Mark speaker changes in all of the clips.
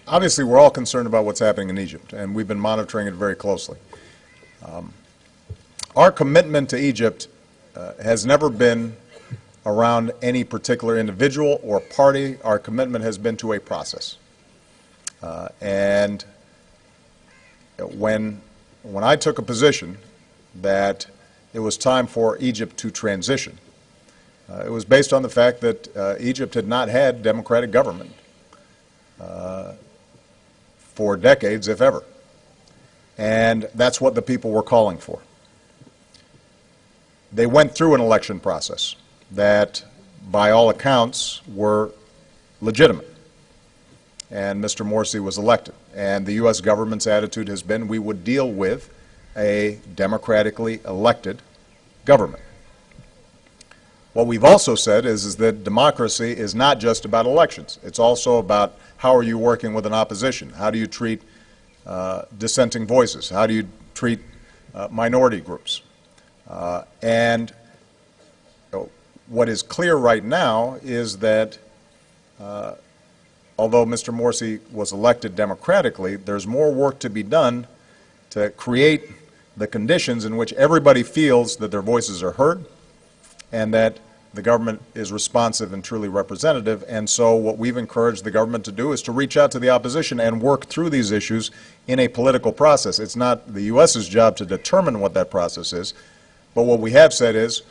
Speaker 1: obviously we're all concerned about what's happening in Egypt, and we've been monitoring it very closely. Our commitment to Egypt has never been around any particular individual or party. Our commitment has been to a process. And when I took a position that it was time for Egypt to transition, it was based on the fact that Egypt had not had democratic government for decades, if ever. And that's what the people were calling for. They went through an election process that, by all accounts, were legitimate. And Mr. Morsi was elected. And the U.S. government's attitude has been we would deal with a democratically elected government. What we've also said is that democracy is not just about elections. It's also about how are you working with an opposition? How do you treat dissenting voices? How do you treat minority groups? And what is clear right now is that although Mr. Morsi was elected democratically, there's more work to be done to create the conditions in which everybody feels that their voices are heard and that the government is responsive and truly representative. And so what we've encouraged the government to do is to reach out to the opposition and work through these issues in a political process. It's not the U.S.'s job to determine what that process is, but what we have said is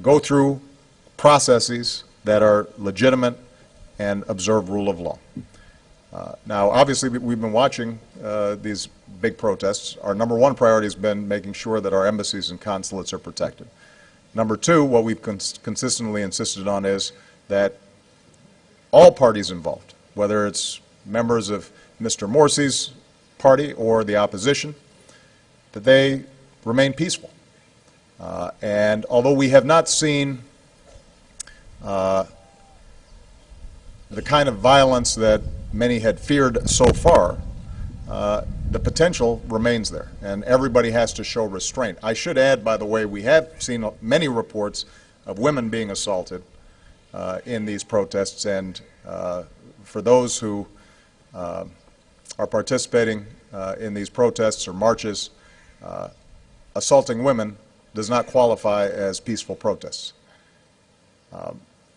Speaker 1: go through processes that are legitimate and observe rule of law. Now, obviously, we've been watching these big protests. Our number one priority has been making sure that our embassies and consulates are protected. Number two, what we've consistently insisted on is that all parties involved, whether it's members of Mr. Morsi's party or the opposition, that they remain peaceful. And although we have not seen the kind of violence that many had feared so far, the potential remains there, and everybody has to show restraint. I should add, by the way, we have seen many reports of women being assaulted in these protests, and for those who are participating in these protests or marches, assaulting women does not qualify as peaceful protests.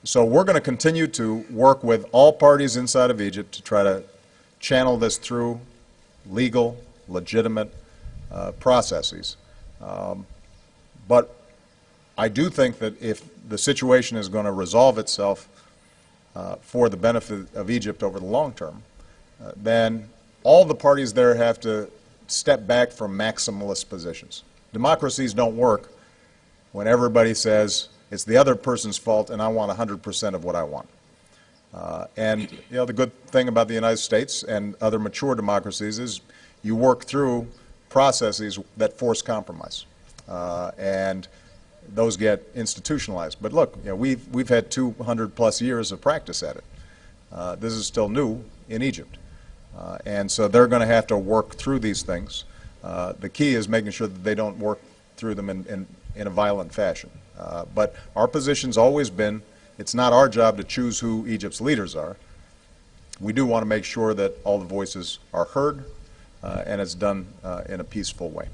Speaker 1: So we're going to continue to work with all parties inside of Egypt to try to channel this through legal, legitimate processes. But I do think that if the situation is going to resolve itself for the benefit of Egypt over the long term, then all the parties there have to step back from maximalist positions. Democracies don't work when everybody says it's the other person's fault and I want 100% of what I want. And you know, the good thing about the United States and other mature democracies is you work through processes that force compromise, and those get institutionalized. But look, you know, we've had 200+ years of practice at it. This is still new in Egypt, and so they're going to have to work through these things. The key is making sure that they don't work through them in a violent fashion. But our position's always been, it's not our job to choose who Egypt's leaders are. We do want to make sure that all the voices are heard, and it's done in a peaceful way.